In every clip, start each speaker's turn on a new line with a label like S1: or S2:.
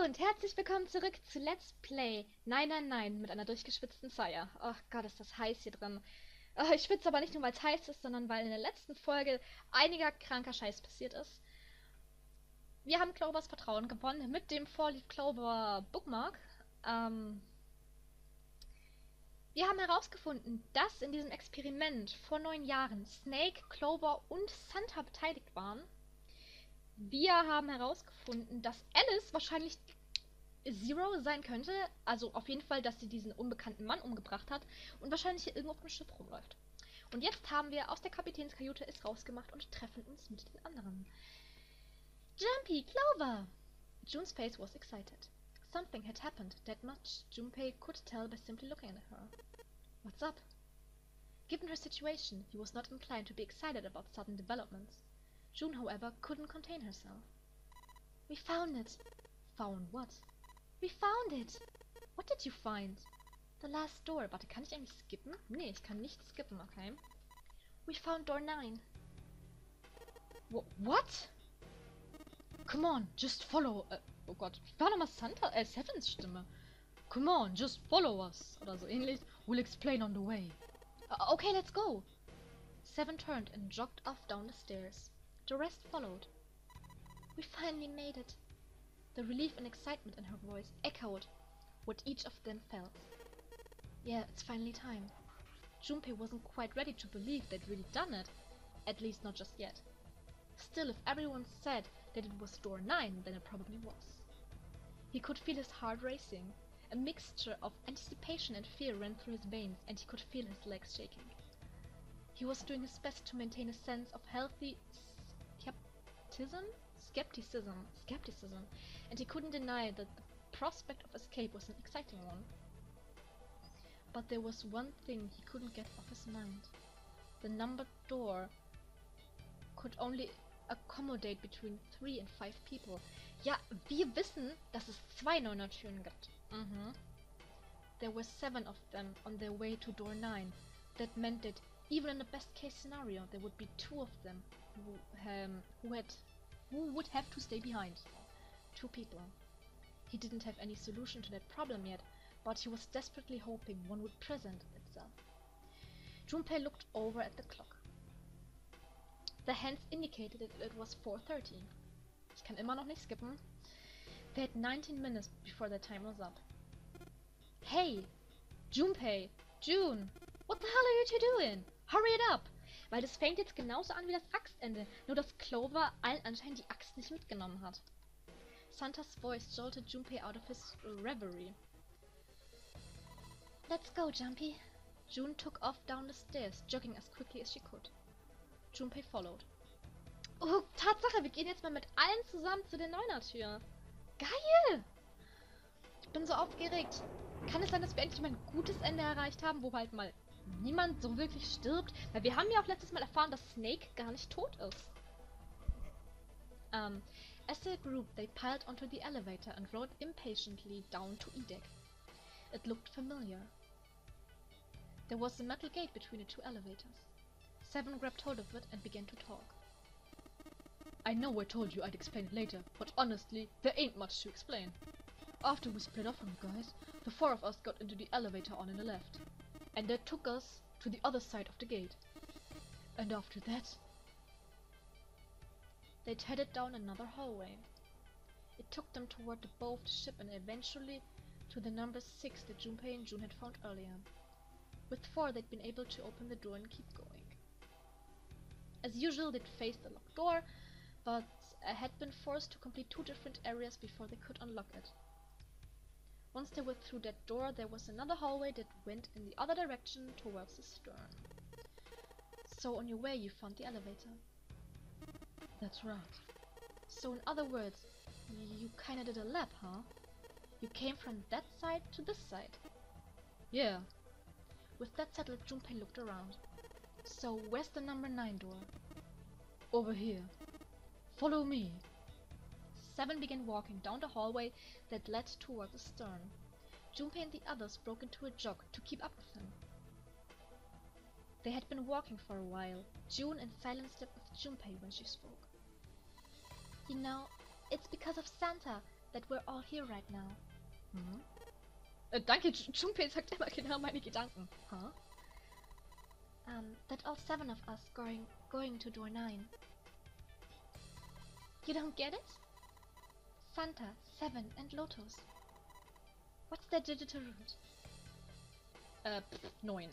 S1: und herzlich willkommen zurück zu Let's Play Nein mit einer durchgeschwitzten Saya. Oh Gott, ist das heiß hier drin. Ich schwitze aber nicht nur, weil es heiß ist, sondern weil in der letzten Folge einiger kranker Scheiß passiert ist. Wir haben Clovers Vertrauen gewonnen mit dem Vorlieb Clover Bookmark. Wir haben herausgefunden, dass in diesem Experiment vor 9 Jahren Snake, Clover und Santa beteiligt waren. Wir haben herausgefunden, dass Alice wahrscheinlich Zero sein könnte, also auf jeden Fall, dass sie diesen unbekannten Mann umgebracht hat und wahrscheinlich hier irgendwo auf dem Schiff rumläuft. Und jetzt haben wir aus der Kapitänskajüte es rausgemacht und treffen uns mit den anderen. Jumpy, Clover! June's face was excited. Something had happened, that much Junpei could tell by simply looking at her. What's up? Given her situation, he was not inclined to be excited about sudden developments. June, however, couldn't contain herself. We found it. Found what? We found it! What did you find? The last door. Warte, kann ich eigentlich skippen? Nee, ich kann nicht skippen, okay. We found door 9. What? Come on, just follow. Oh Gott, wie war nochmal Sevens Stimme? Come on, just follow us. Oder so ähnlich. We'll explain on the way. Okay, let's go. Seven turned and jogged off down the stairs. The rest followed. We finally made it. The relief and excitement in her voice echoed what each of them felt. Yeah, it's finally time. Junpei wasn't quite ready to believe they'd really done it, at least not just yet. Still, if everyone said that it was door 9, then it probably was. He could feel his heart racing. A mixture of anticipation and fear ran through his veins, and he could feel his legs shaking. He was doing his best to maintain a sense of healthy skepticism, and he couldn't deny that the prospect of escape was an exciting one. But there was one thing he couldn't get off his mind. The numbered door could only accommodate between 3 and 5 people. Ja, wir wissen, dass es 2 Neuner-Türen gibt. There were 7 of them on their way to door 9. That meant that even in the best-case scenario, there would be 2 of them who would have to stay behind. 2 people. He didn't have any solution to that problem yet, but he was desperately hoping one would present itself. Junpei looked over at the clock. The hands indicated that it was 4:30. Ich kann immer noch nicht skippen. They had 19 minutes before their time was up. Hey! Junpei! June! What the hell are you two doing? Hurry it up! Weil das fängt jetzt genauso an wie das Axtende, nur dass Clover allen anscheinend die Axt nicht mitgenommen hat. Santa's voice jolted Junpei out of his reverie. Let's go, Jumpy. June took off down the stairs, jogging as quickly as she could. Junpei followed. Oh, Tatsache, wir gehen jetzt mal mit allen zusammen zu der Neuner-Tür. Geil! Ich bin so aufgeregt. Kann es sein, dass wir endlich mal ein gutes Ende erreicht haben, wo halt mal niemand so wirklich stirbt? Weil wir haben ja auch letztes Mal erfahren, dass Snake gar nicht tot ist. As a group, they piled onto the elevator and rode impatiently down to E-Deck. It looked familiar. There was a metal gate between the 2 elevators. Seven grabbed hold of it and began to talk. I know I told you I'd explain it later, but honestly, there ain't much to explain. After we split off from you guys, the 4 of us got into the elevator on the left. And that took us to the other side of the gate. And after that, they'd headed down another hallway. It took them toward the bow of the ship and eventually to the number 6 that Junpei and June had found earlier. With 4, they'd been able to open the door and keep going. As usual, they'd faced the locked door, but had been forced to complete 2 different areas before they could unlock it. Once they were through that door, there was another hallway that went in the other direction towards the stern. So on your way, you found the elevator. That's right. So in other words, you kinda did a lap, huh? You came from that side to this side. Yeah. With that settled, Junpei looked around. So where's the number 9 door? Over here. Follow me. Seven began walking down the hallway that led toward the stern. Junpei and the others broke into a jog to keep up with him. They had been walking for a while, June in silent step with Junpei when she spoke. You know, it's because of Santa that we're all here right now. Danke, Junpei sagt immer genau meine Gedanken. That all 7 of us going to door 9. You don't get it? Santa, 7 and Lotus. What's their digital root? 9.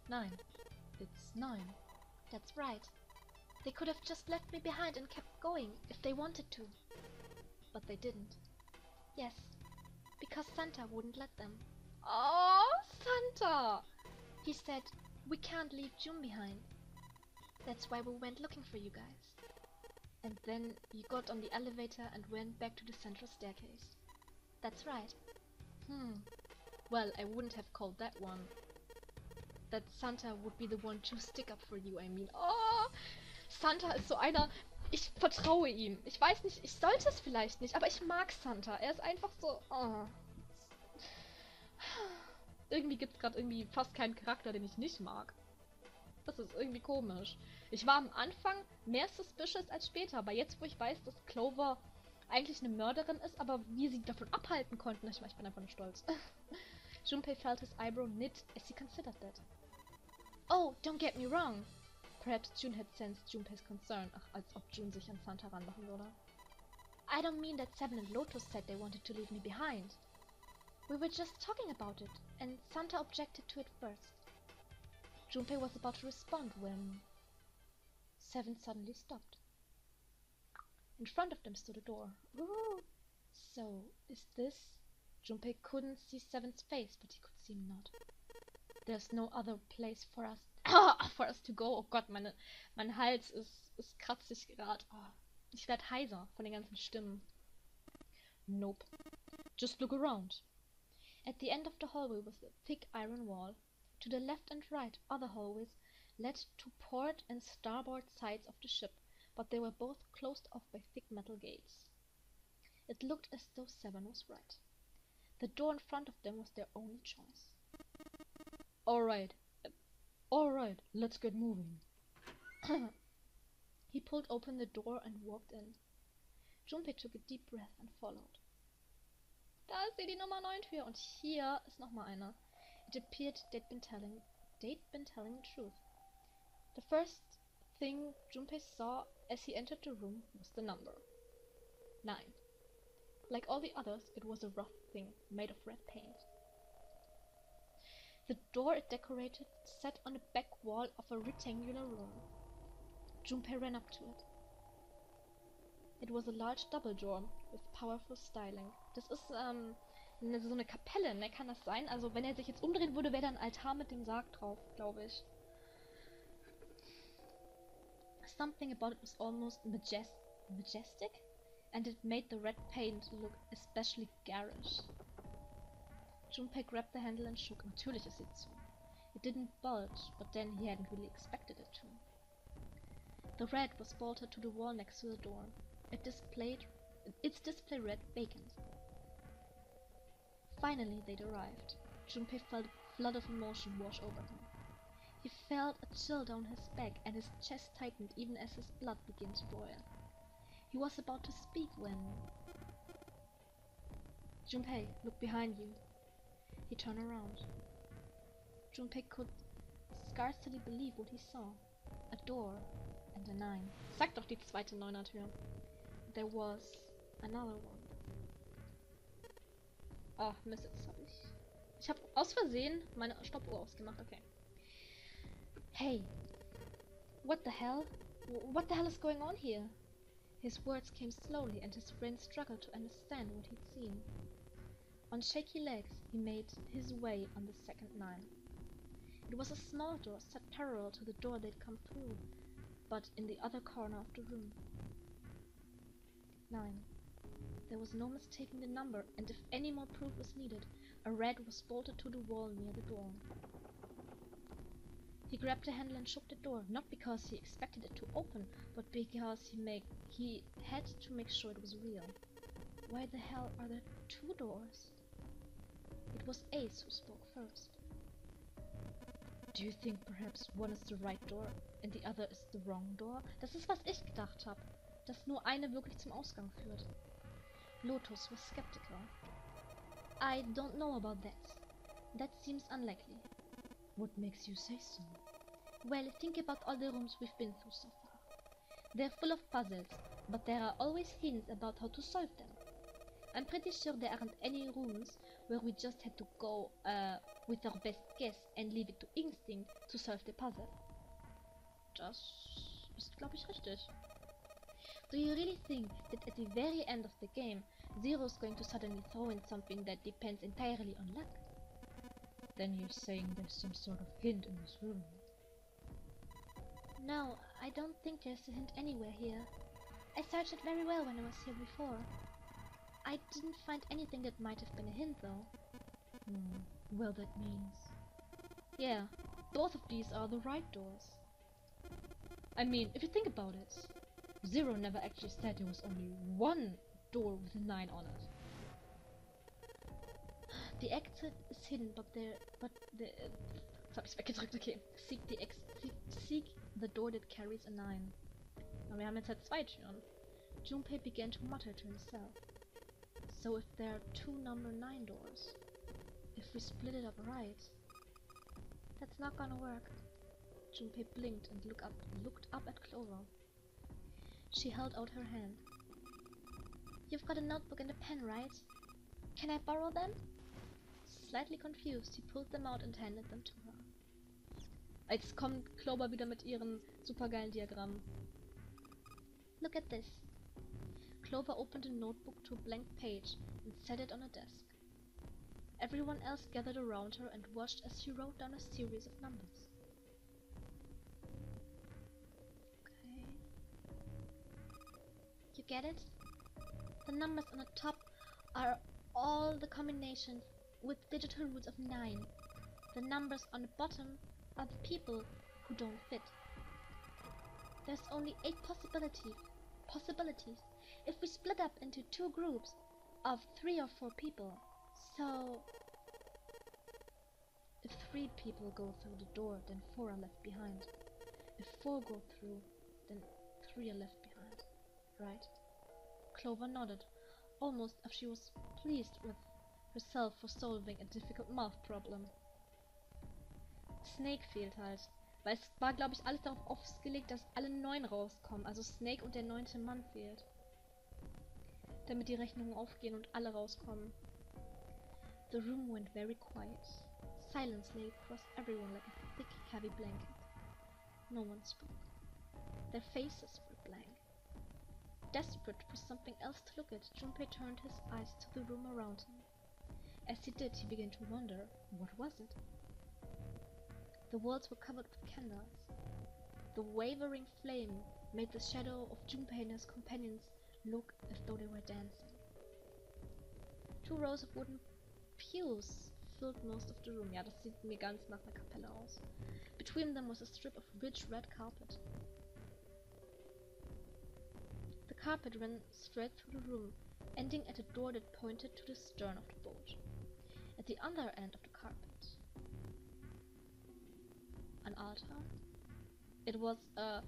S1: 9. It's 9. That's right. They could have just left me behind and kept going if they wanted to. But they didn't. Yes, because Santa wouldn't let them. Oh, Santa! He said, we can't leave June behind. That's why we went looking for you guys. And then you got on the elevator and went back to the central staircase. That's right. Well, I wouldn't have called that one. That Santa would be the one to stick up for you, I mean. Oh, Santa ist so einer, ich vertraue ihm. Ich weiß nicht, ich sollte es vielleicht nicht, aber ich mag Santa. Er ist einfach so, oh. Irgendwie gibt es gerade irgendwie fast keinen Charakter, den ich nicht mag. Das ist irgendwie komisch. Ich war am Anfang mehr suspicious als später, aber jetzt, wo ich weiß, dass Clover eigentlich eine Mörderin ist, aber wie sie davon abhalten konnten, ich bin einfach nur stolz. Junpei felt his eyebrow knit as he considered that. Oh, don't get me wrong. Perhaps June had sensed Junpei's concern. Ach, als ob June sich an Santa ranmachen würde. I don't mean that 7 and Lotus said they wanted to leave me behind. We were just talking about it, and Santa objected to it first. Junpei was about to respond when 7 suddenly stopped. In front of them stood a door. Ooh. So, is this... Junpei couldn't see 7's face, but he could see him nod. There's no other place for us to go. Oh Gott, mein Hals ist kratzig gerade. Oh, ich werd heiser von den ganzen Stimmen. Nope. Just look around. At the end of the hallway was a thick iron wall. To the left and right, other hallways led to port and starboard sides of the ship, but they were both closed off by thick metal gates. It looked as though 7 was right. The door in front of them was their only choice. Alright, let's get moving. He pulled open the door and walked in. Junpei took a deep breath and followed. Da ist die Nummer 9 Tür und hier ist nochmal eine. It appeared they'd been telling the truth. The first thing Junpei saw as he entered the room was the number. 9. Like all the others, it was a rough thing, made of red paint. The door it decorated sat on the back wall of a rectangular room. Junpei ran up to it. It was a large double door with powerful styling. Das ist so eine Kapelle, ne? Kann das sein? Also wenn er sich jetzt umdrehen würde, wäre da ein Altar mit dem Sarg drauf, glaube ich. Something about it was almost majestic, and it made the red paint look especially garish. Junpei grabbed the handle and shook. Natürlich ist sie zu. It didn't bulge, but then he hadn't really expected it to. The red was bolted to the wall next to the door. Its display read vacant. Finally they'd arrived. Junpei felt a flood of emotion wash over him. He felt a chill down his back and his chest tightened even as his blood began to boil. He was about to speak when... Junpei, look behind you. He turned around. Junpei could scarcely believe what he saw. A door and a 9. Sag doch die zweite 9er Tür. There was another one. Ach Mist, jetzt hab ich habe aus Versehen meine Stoppuhr ausgemacht, okay. Hey, what the hell? What the hell is going on here? His words came slowly and his brain struggled to understand what he'd seen. On shaky legs, he made his way on the second 9. It was a small door set parallel to the door they'd come through, but in the other corner of the room. 9. There was no mistaking the number, and if any more proof was needed, a red was bolted to the wall near the door. He grabbed the handle and shook the door, not because he expected it to open, but because he had to make sure it was real. Why the hell are there 2 doors? It was Ace who spoke first. Do you think perhaps one is the right door and the other is the wrong door? Das ist, was ich gedacht habe, dass nur eine wirklich zum Ausgang führt. Lotus was skeptical. I don't know about that. That seems unlikely.
S2: What makes you say so?
S1: Well, think about all the rooms we've been through so far. They're full of puzzles, but there are always hints about how to solve them. I'm pretty sure there aren't any rooms where we just had to go with our best guess and leave it to instinct to solve the puzzle.
S2: Das ist, glaube ich, richtig.
S1: Do you really think that at the very end of the game, Zero's going to suddenly throw in something that depends entirely on luck?
S2: Then you're saying there's some sort of hint in this room.
S1: No, I don't think there's a hint anywhere here. I searched it very well when I was here before. I didn't find anything that might have been a hint, though.
S2: Well, that means...
S1: Yeah, both of these are the right doors.
S2: I mean, if you think about it, Zero never actually said there was only one door with a 9 on it.
S1: The exit is hidden, but Jetzt hab ich's weggedrückt, okay. Seek the door that carries a 9. Aber wir haben jetzt halt 2 Türen. Junpei began to mutter to himself. So if there are 2 number 9 doors, if we split it up right, that's not gonna work. Junpei blinked and looked up at Clover. She held out her hand. You've got a notebook and a pen, right? Can I borrow them? Slightly confused, he pulled them out and handed them to her.
S2: Jetzt kommt Clover wieder mit ihren supergeilen Diagrammen.
S1: Look at this. Clover opened a notebook to a blank page and set it on a desk. Everyone else gathered around her and watched as she wrote down a series of numbers. Okay. You get it? The numbers on the top are all the combinations with digital roots of 9. The numbers on the bottom are the people who don't fit. There's only 8 possibilities if we split up into 2 groups of 3 or 4 people. So if 3 people go through the door, then 4 are left behind. If 4 go through, then 3 are left behind. Right? Clover nodded, almost as she was pleased with herself for solving a difficult math problem. Snake fehlt halt, weil es war, glaube ich, alles darauf ausgelegt, dass alle 9 rauskommen. Also Snake und der 9. Mann fehlt. Damit die Rechnungen aufgehen und alle rauskommen. The room went very quiet. Silence lay across everyone like a thick, heavy blanket. No one spoke. Their faces were blank. Desperate for something else to look at, Junpei turned his eyes to the room around him. As he did, he began to wonder, what was it? The walls were covered with candles. The wavering flame made the shadow of Junpei and his companions look as though they were dancing. 2 rows of wooden pews filled most of the room. Ja, das sieht mir ganz nach einer Kapelle aus. Between them was a strip of rich red carpet. The carpet ran straight through the room, ending at a door that pointed to the stern of the boat. At the other end of the carpet, an altar. It was a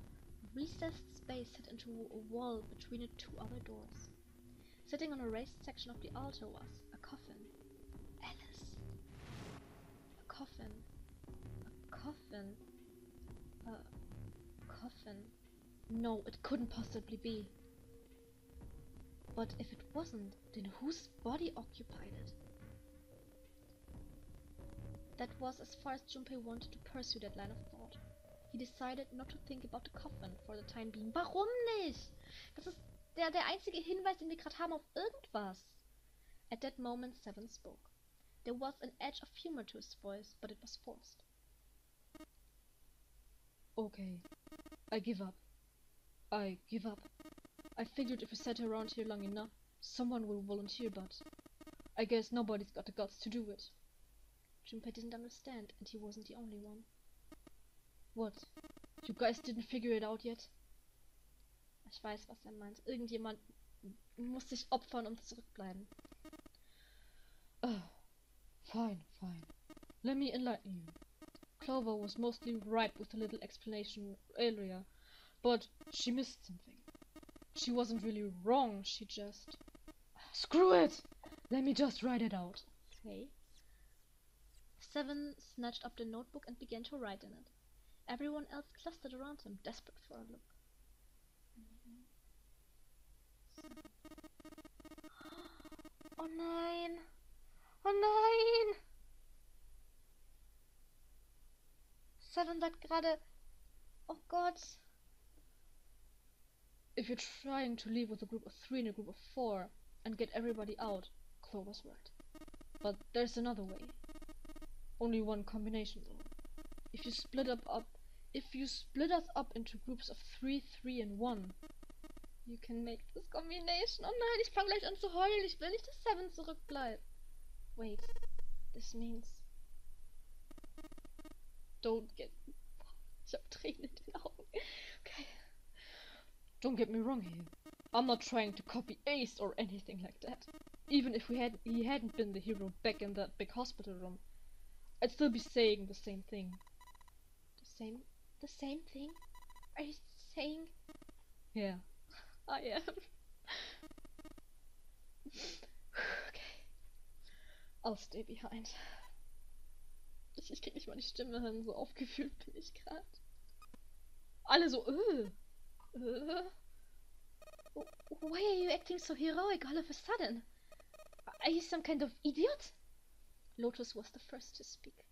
S1: recessed space set into a wall between the 2 other doors. Sitting on a raised section of the altar was a coffin. Alice! A coffin. A coffin. A coffin. No, it couldn't possibly be. But if it wasn't, then whose body occupied it? That was as far as Junpei wanted to pursue that line of thought. He decided not to think about the coffin for the time being. Warum nicht? Das ist der einzige Hinweis, den wir gerade haben auf irgendwas. At that moment, Seven spoke. There was an edge of humor to his voice, but it was forced.
S2: Okay, I give up. I give up. I figured if we sat around here long enough, someone will volunteer, but I guess nobody's got the guts to do it.
S1: Junpei didn't understand, and he wasn't the only one.
S2: What? You guys didn't figure it out yet?
S1: Ich weiß, was meint. Irgendjemand muss sich opfern, zurückbleiben.
S2: Fine. Let me enlighten you. Clover was mostly right with a little explanation earlier, but she missed something. She wasn't really wrong, she Screw it! Let me just write it out.
S1: Okay. 7 snatched up the notebook and began to write in it. Everyone else clustered around him, desperate for a look. Oh nein! Oh nein! 7 sagt gerade, oh Gott.
S2: If you're trying to leave with a group of 3 and a group of 4 and get everybody out, Chloe was right. But there's another way. Only one combination though. If you split us up into groups of 3, 3 and 1, you can make this combination. Oh nein, ich fange gleich an zu heulen. Ich will nicht, dass 7 zurückbleibt. Wait, this means... Don't get... Ich hab Tränen in den Augen. Okay. Don't get me wrong here. I'm not trying to copy Ace or anything like that. Even if he hadn't been the hero back in that big hospital room, I'd still be saying the same thing.
S1: The same thing? Are you saying?
S2: Yeah.
S1: I am. Okay.
S2: I'll stay behind. Ich krieg nicht mal die Stimme hin, so aufgefühlt bin ich gerade. Alle so,
S1: Why are you acting so heroic all of a sudden? Are you some kind of idiot? Lotus was the first to speak.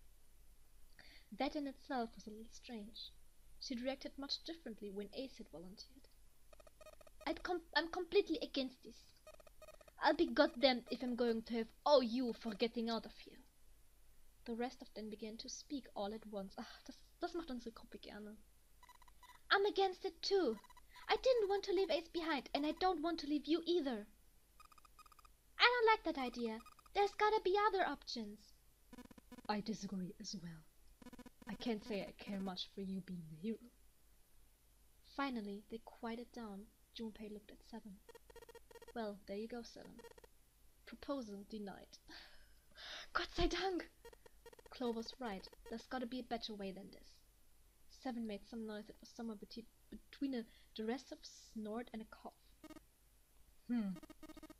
S1: That in itself was a little strange. She'd reacted much differently when Ace had volunteered. I'm completely against this. I'll be goddamned if I'm going to have all you for getting out of here. The rest of them began to speak all at once. Ach, das macht unsere Gruppe gerne. I'm against it too. I didn't want to leave Ace behind, and I don't want to leave you either. I don't like that idea. There's gotta be other options.
S2: I disagree as well. I can't say I care much for you being the hero.
S1: Finally, they quieted down. Junpei looked at 7. Well, there you go, 7. Proposal denied. Gott sei Dank! Chloe was right. There's gotta be a better way than this. 7 made some noise that was somewhere between a derisive snort and a cough.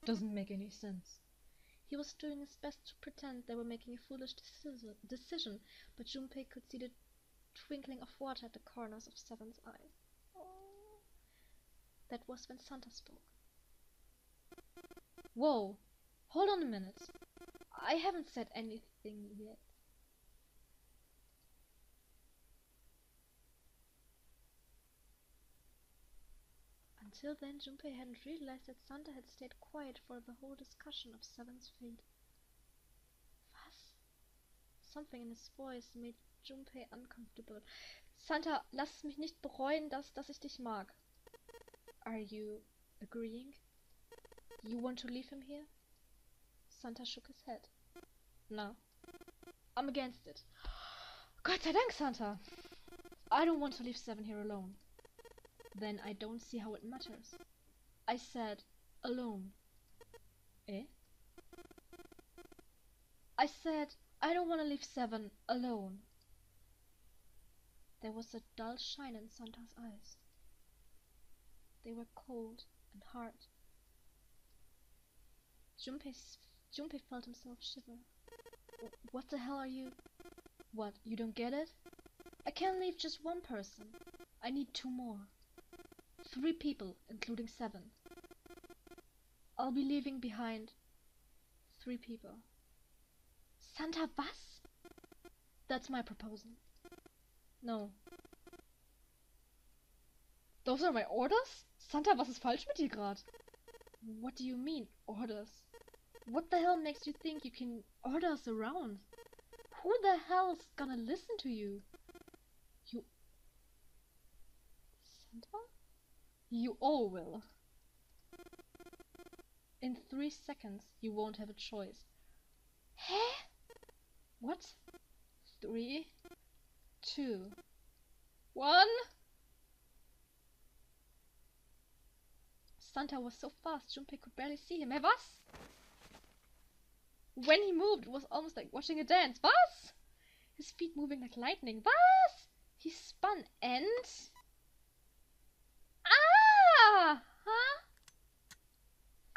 S2: Doesn't make any sense.
S1: He was doing his best to pretend they were making a foolish decision, but Junpei could see the twinkling of water at the corners of 7's eyes. Oh. That was when Santa spoke. Whoa! Hold on a minute. I haven't said anything yet. Until then, Junpei hadn't realized that Santa had stayed quiet for the whole discussion of 7's fate. Was? Something in his voice made Junpei uncomfortable. Santa, lass es mich nicht bereuen, dass ich dich mag. Are you agreeing? You want to leave him here? Santa shook his head. No. I'm against it. Gott sei Dank, Santa! I don't want to leave 7 here alone. Then I don't see how it matters. I said alone. Eh? I said I don't want to leave 7 alone. There was a dull shine in Santa's eyes. They were cold and hard. Junpei felt himself shiver. What the hell are you? What, you don't get it? I can't leave just one person. I need 2 more. 3 people, including 7. I'll be leaving behind 3 people. Santa, was? That's my proposal. No.
S2: Those are my orders? Santa, was ist falsch mit dir grad?
S1: What do you mean, orders? What the hell makes you think you can order us around? Who the hell's gonna listen to you? You... Santa?
S2: You all will.
S1: In 3 seconds, you won't have a choice. Hä? What? 3, 2, 1... Santa was so fast, Junpei could barely see him. Hey, was? When he moved, it was almost like watching a dance. Was? His feet moving like lightning. Was? He spun and... Ah! Huh?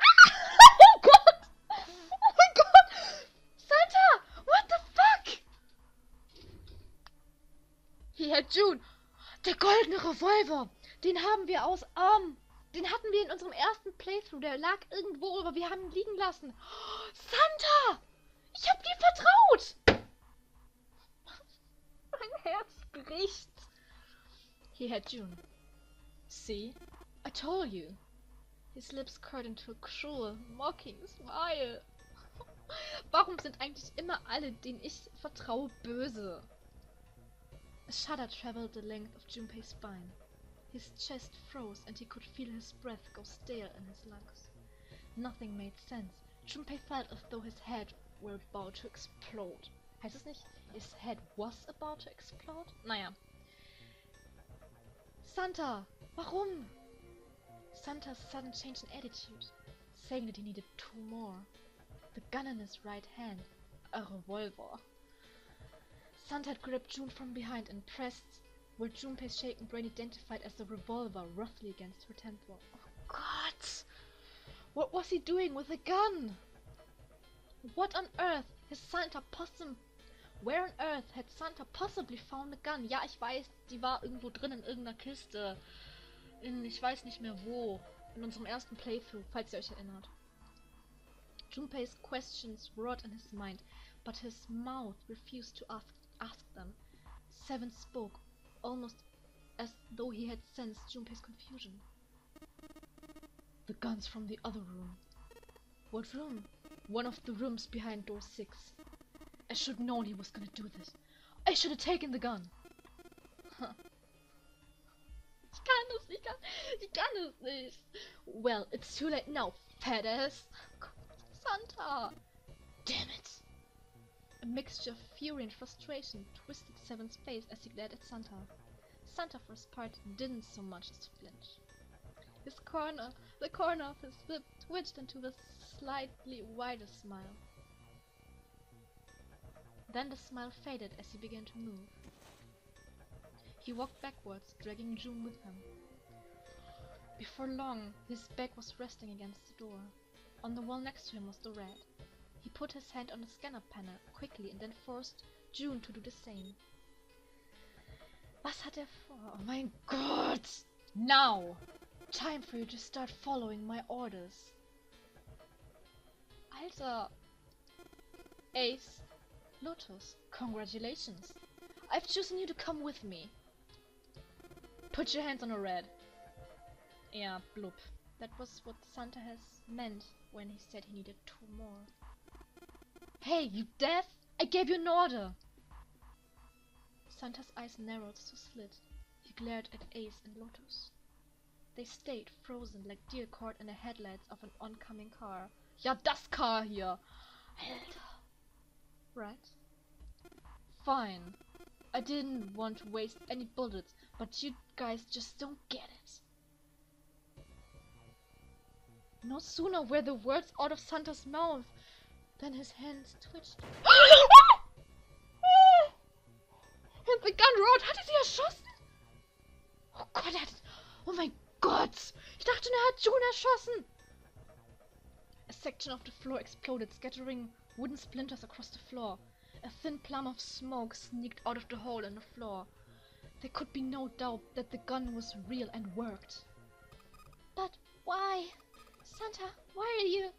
S1: Ah! Oh Gott!
S2: June! Der goldene Revolver! Den haben wir aus den hatten wir in unserem ersten Playthrough. Der lag irgendwo, aber wir haben ihn liegen lassen. Santa! Ich hab dir vertraut! Mein Herz bricht. He had June. See? I told you. His lips curled into a cruel, mocking smile. Warum sind eigentlich immer alle, denen ich vertraue, böse? A shudder traveled the length of Junpei's spine. His chest froze and he could feel his breath go stale in his lungs. Nothing made sense. Junpei felt as though his head were about to explode. Heißt es nicht, his head was about to explode? Naja. Santa! Warum? Santa's sudden change in attitude, saying that he needed 2 more. The gun in his right hand. A revolver. Santa had gripped June from behind and pressed where Junpei's shaken brain identified as the revolver roughly against her temple. Oh God! What was he doing with the gun? What on earth has Santa Where on earth had Santa possibly found the gun? Ja, ich weiß, die war irgendwo drin in irgendeiner Kiste. Ich weiß nicht mehr wo. In unserem ersten Playthrough, falls ihr euch erinnert. Junpei's questions roared in his mind, but his mouth refused to ask them. Seven spoke, almost as though he had sensed Junpei's confusion. The gun's from the other room. What room? One of the rooms behind door 6. I should have known he was gonna do this. I should have taken the gun. Huh. Ich kann es nicht. Well, it's too late now, fat ass. Santa! Damn it! A mixture of fury and frustration twisted Seven's face as he glared at Santa. Santa, for his part, didn't so much as flinch. The corner of his lip twitched into a slightly wider smile. Then the smile faded as he began to move. He walked backwards, dragging June with him. Before long, his back was resting against the door. On the wall next to him was the red. He put his hand on the scanner panel quickly and then forced June to do the same. Was hat vor? Oh mein Gott! Now! Time for you to start following my orders. Alter! Ace, Lotus, congratulations! I've chosen you to come with me. Put your hands on a red. Yeah, bloop. That was what Santa has meant when he said he needed 2 more. Hey, you deaf? I gave you an order! Santa's eyes narrowed to slit. He glared at Ace and Lotus. They stayed frozen like deer caught in the headlights of an oncoming car. Ja, das Car hier! Alter! Right? Fine. I didn't want to waste any bullets, but you guys just don't get it. No sooner were the words out of Santa's mouth than his hands twitched. And the gun roared. Hatte sie erschossen? Oh Gott, oh mein Gott! Ich dachte, hat June erschossen! A section of the floor exploded, scattering wooden splinters across the floor. A thin plum of smoke sneaked out of the hole in the floor. There could be no doubt that the gun was real and worked. But why? Santa, why are you?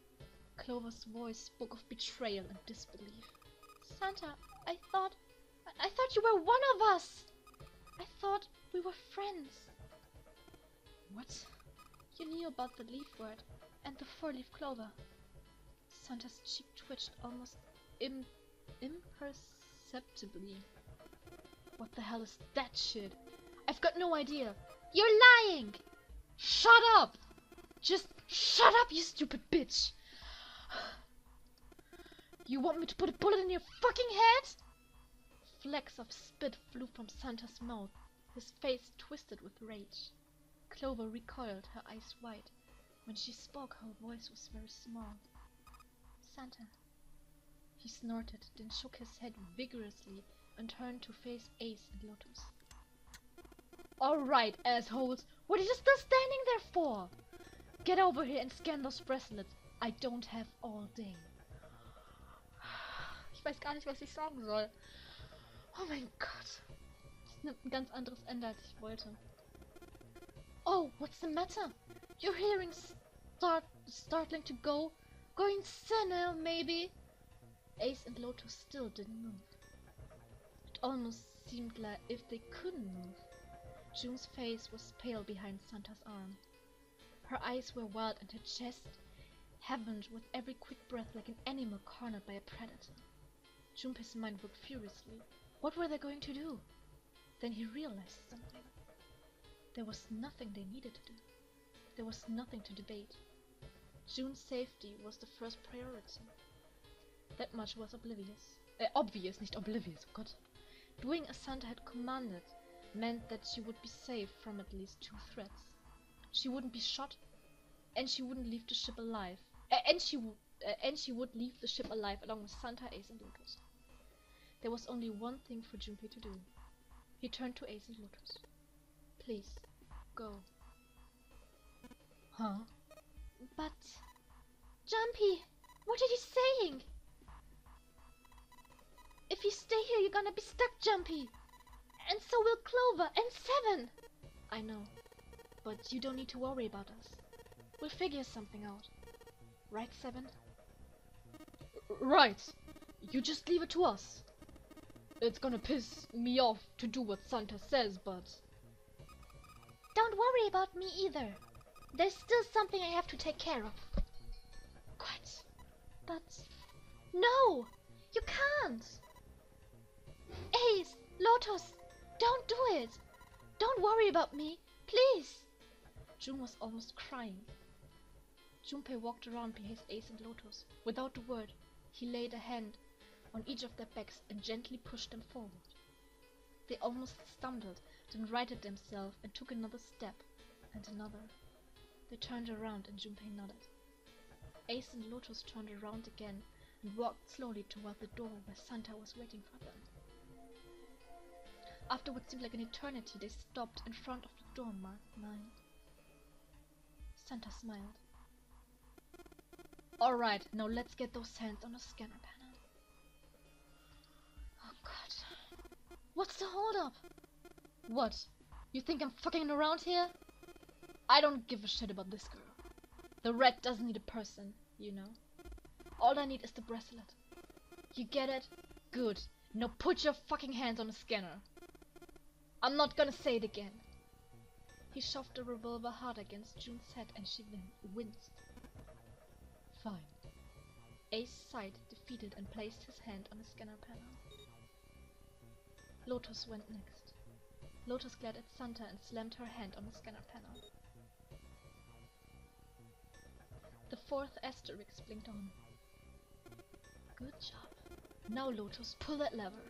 S2: Clover's voice spoke of betrayal and disbelief. Santa, I thought you were one of us! I thought we were friends. What? You knew about the leaf word and the 4-leaf clover. Santa's cheek twitched almost imperceptibly. What the hell is that shit? I've got no idea. You're lying! Shut up! Just shut up, you stupid bitch! You want me to put a bullet in your fucking head? Flecks of spit flew from Santa's mouth, his face twisted with rage. Clover recoiled, her eyes wide. When she spoke, her voice was very small. Santa. He snorted, then shook his head vigorously and turned to face Ace and Lotus. Alright, assholes, what are you still standing there for? Get over here and scan those bracelets. I don't have all day. Ich weiß gar nicht, was ich sagen soll. Oh mein Gott.
S1: Es nimmt ein ganz anderes Ende, als ich wollte. Oh, what's the matter? Your hearing's startling to go. Going senile, maybe? Ace and Lotus still didn't move. It almost seemed like if they couldn't move. June's face was pale behind Santa's arm. Her eyes were wild and her chest heaved with every quick breath like an animal cornered by a predator. Junpei's mind worked furiously. What were they going to do? Then he realized something. There was nothing they needed to do. There was nothing to debate. June's safety was the first priority. That much was obvious, nicht oblivious, oh Gott. Doing as Santa had commanded meant that she would be safe from at least 2 threats. She wouldn't be shot, and she wouldn't leave the ship alive. And she would leave the ship alive along with Santa, Ace, and Lotus. There was only one thing for Junpei to do. He turned to Ace and Lotus. Please, go. Huh? But... Junpei, what are you saying? If you stay here, you're gonna be stuck, Junpei. And so will Clover and Seven. I know, but you don't need to worry about us. We'll figure something out. Right, Seven?
S2: Right. You just leave it to us. It's gonna piss me off to do what Santa says, but...
S1: Don't worry about me either. There's still something I have to take care of.
S2: What?
S1: But... No! You can't! Ace! Lotus! Don't do it! Don't worry about me! Please! June was almost crying. Junpei walked around behind Ace and Lotus. Without a word, he laid a hand on each of their backs and gently pushed them forward. They almost stumbled, then righted themselves and took another step, and another. They turned around and Junpei nodded. Ace and Lotus turned around again and walked slowly toward the door where Santa was waiting for them. After what seemed like an eternity, they stopped in front of the door marked 9. Santa smiled. Alright, now let's get those hands on the scanner panel. Oh god. What's the holdup? What? You think I'm fucking around here? I don't give a shit about this girl. The rat doesn't need a person, you know. All I need is the bracelet. You get it? Good. Now put your fucking hands on the scanner. I'm not gonna say it again. He shoved the revolver hard against June's head and she winced. Fine. Ace sighed, defeated, and placed his hand on the scanner panel. Lotus went next. Lotus glared at Santa and slammed her hand on the scanner panel. The 4th asterisk blinked on. Good job. Now, Lotus, pull that lever.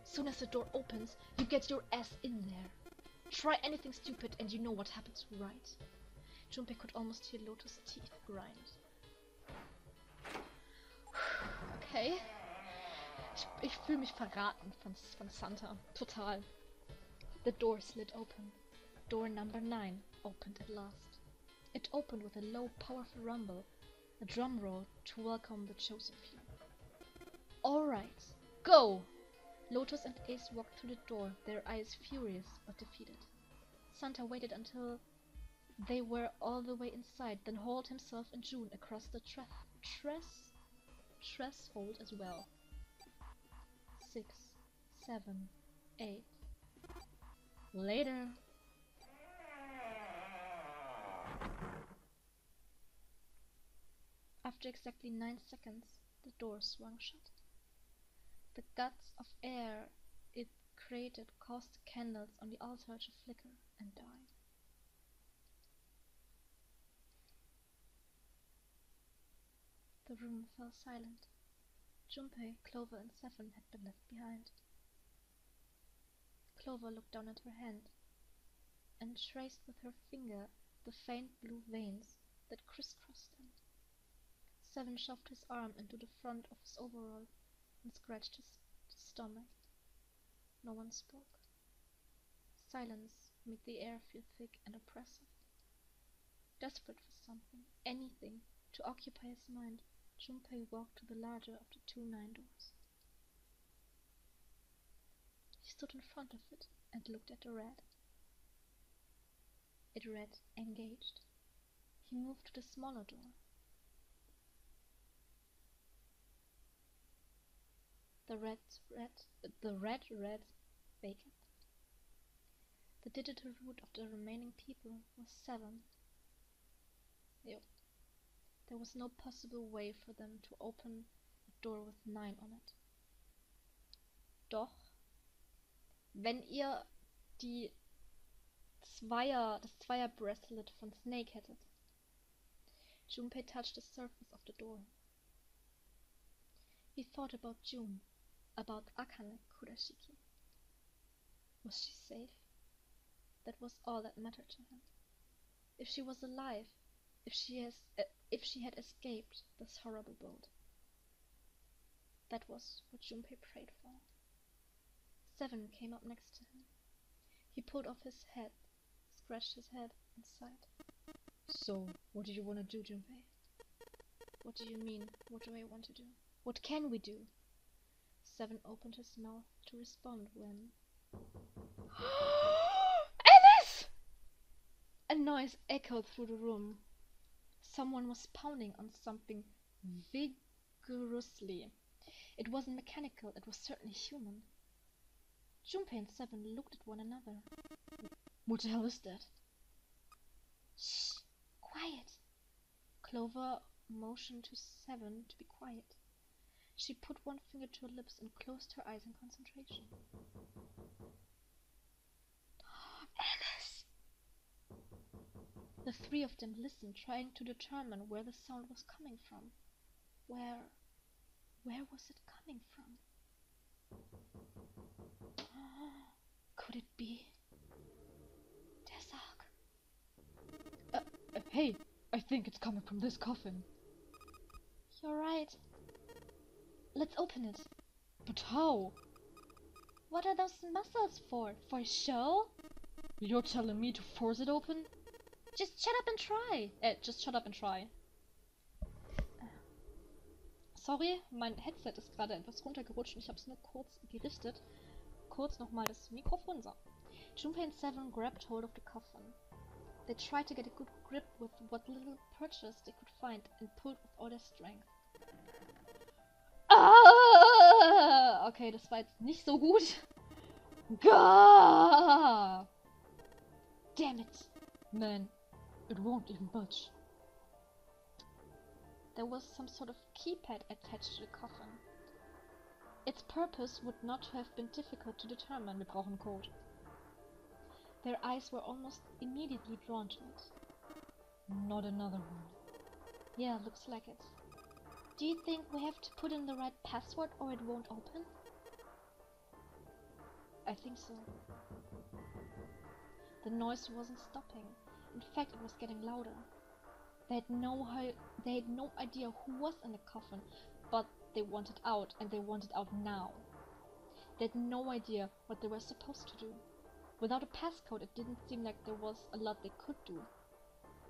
S1: Soon as the door opens, you get your ass in there. Try anything stupid and you know what happens, right? Junpei could almost hear Lotus' teeth grind. Okay. Ich fühle mich verraten von Santa. Total. The door slid open. Door number 9 opened at last. It opened with a low, powerful rumble, a drum roll to welcome the chosen few. Alright, go! Lotus and Ace walked through the door, their eyes furious but defeated. Santa waited until they were all the way inside, then hauled himself and June across the threshold as well. 6, 7, 8. Later. After exactly 9 seconds, the door swung shut. The guts of air it created caused the candles on the altar to flicker and die. The room fell silent. Junpei, Clover, and Seven had been left behind. Clover looked down at her hand and traced with her finger the faint blue veins that crisscrossed them. Seven shoved his arm into the front of his overall and scratched his stomach. No one spoke. Silence made the air feel thick and oppressive. Desperate for something, anything, to occupy his mind, Junpei walked to the larger of the 2 9 doors. He's stood in front of it and looked at the rat. It read engaged. He moved to the smaller door. The rat read vacant. The digital root of the remaining people was 7. Yep. There was no possible way for them to open a door with 9 on it. Doch, wenn ihr das Zweier-Bracelet von Snake hättet. Junpei touched the surface of the door. He thought about June, about Akane Kurashiki. Was she safe? That was all that mattered to him. If she was alive, if she had escaped this horrible boat. That was what Junpei prayed for. 7 came up next to him. He pulled off his hat, scratched his head, and sighed.
S2: So, what do you want to do, Junpei?
S1: What do you mean, what do I want to do? What can we do? 7 opened his mouth to respond when...
S2: Alice!
S1: A noise echoed through the room. Someone was pounding on something vigorously. It wasn't mechanical, it was certainly human. Junpei and 7 looked at one another.
S2: What the hell is that?
S1: Shh! Quiet! Clover motioned to 7 to be quiet. She put one finger to her lips and closed her eyes in concentration. Alice! The 3 of them listened, trying to determine where the sound was coming from. Where was it coming from? Could it be Desark?
S2: Hey, I think it's coming from this coffin.
S1: You're right. Let's open it.
S2: But how?
S1: What are those muscles for? For a show?
S2: You're telling me to force it open?
S1: Just shut up and try.
S2: Just shut up and try. Sorry, mein Headset ist gerade etwas runtergerutscht und ich habe es nur kurz gerichtet. Kurz nochmal das Mikrofon. So.
S1: Junpei and 7 grabbed hold of the coffin. They tried to get a good grip with what little purchase they could find and pulled with all their strength.
S2: Ah! Okay, das war jetzt nicht so gut. Gah!
S1: Damn it!
S2: Man, it won't even budge.
S1: There was some sort of keypad attached to the coffin. Its purpose would not have been difficult to determine.
S2: Wir brauchen Code.
S1: Their eyes were almost immediately drawn to it.
S2: Not another one.
S1: Yeah, looks like it. Do you think we have to put in the right password or it won't open?
S2: I think so.
S1: The noise wasn't stopping. In fact, it was getting louder. They had no idea who was in the coffin, but they wanted out, and they wanted out now. They had no idea what they were supposed to do. Without a passcode, it didn't seem like there was a lot they could do.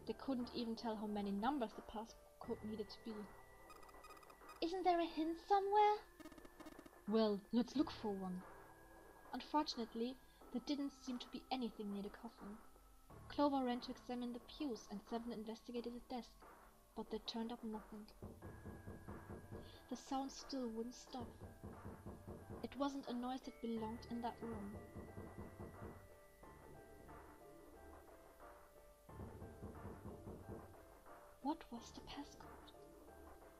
S1: They couldn't even tell how many numbers the passcode needed to be. Isn't there a hint somewhere?
S2: Well, let's look for one.
S1: Unfortunately, there didn't seem to be anything near the coffin. Clover ran to examine the pews, and 7 investigated the desk, but they turned up nothing. The sound still wouldn't stop. It wasn't a noise that belonged in that room. What was the passcode?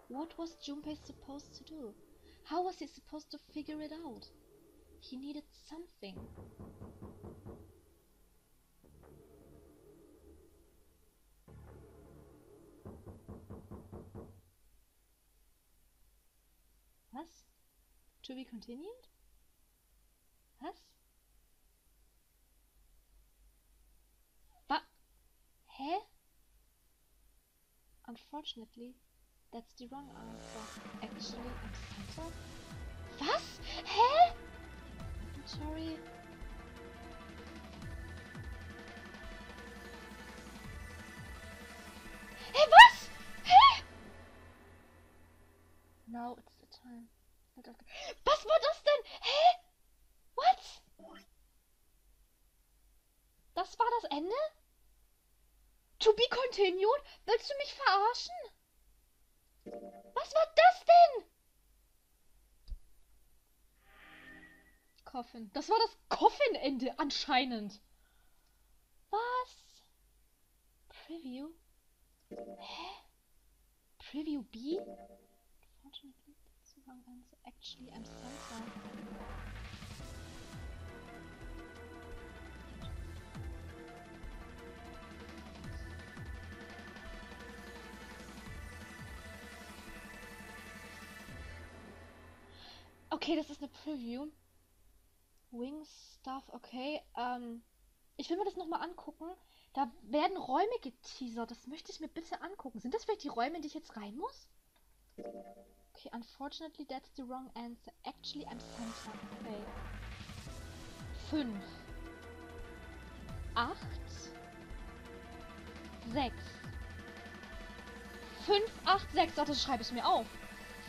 S1: What was Junpei supposed to do? How was he supposed to figure it out? He needed something.
S2: Was? To be continued?
S1: Was? Hä? Unfortunately, that's the wrong answer. Actually, I'm censored. Was? Hä? I'm sorry. Hey, was? Hä?
S2: Now it's the time.
S1: Was war das denn? Hä? What?
S2: Das war das Ende? To be continued? Willst du mich verarschen? Was war das denn? Coffin. Das war das Coffin-Ende anscheinend. Was? Preview? Hä? Preview B? Unfortunately, that's the wrong answer. Actually, I'm Santa. Okay, das ist eine Preview. Wings Stuff, okay. Ich will mir das nochmal angucken. Da werden Räume geteasert. Das möchte ich mir bitte angucken. Sind das vielleicht die Räume, in die ich jetzt rein muss? Okay, unfortunately, that's the wrong answer. Actually, I'm Santa. Okay. 5. 8. 6. 5, 8, 6. Ach, das schreibe ich mir auf.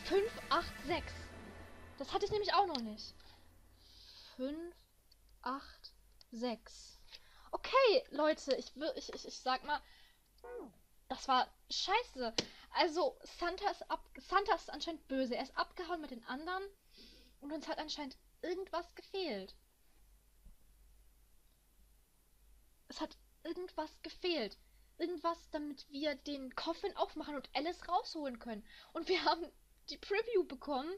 S2: 5, 8, 6. Das hatte ich nämlich auch noch nicht. 5, 8, 6. Okay, Leute, ich sag mal, das war scheiße. Also, Santa ist anscheinend böse. Er ist abgehauen mit den anderen und uns hat anscheinend irgendwas gefehlt. Es hat irgendwas gefehlt. Irgendwas, damit wir den Coffin aufmachen und Alice rausholen können. Und wir haben die Preview bekommen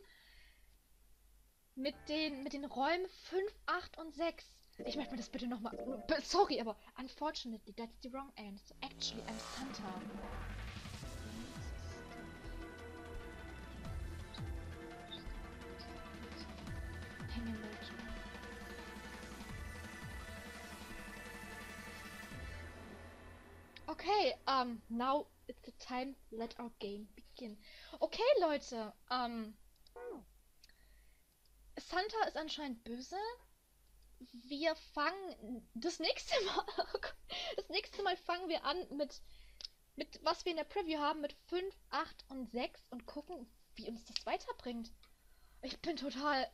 S2: mit den Räumen 5, 8 und 6. Ich möchte mir das bitte nochmal... Sorry, aber unfortunately, that's the wrong answer. Actually, I'm Santa. Okay, now it's the time, let our game begin. Okay, Leute, Santa ist anscheinend böse. Wir fangen das nächste Mal fangen wir an mit was wir in der Preview haben, mit 5, 8 und 6 und gucken, wie uns das weiterbringt. Ich bin total...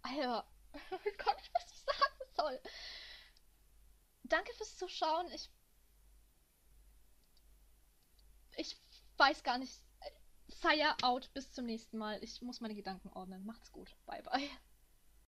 S2: Alter, ich weiß nicht, was ich sagen soll. Danke fürs Zuschauen. Ich weiß gar nicht. Fire out. Bis zum nächsten Mal. Ich muss meine Gedanken ordnen. Macht's gut. Bye, bye.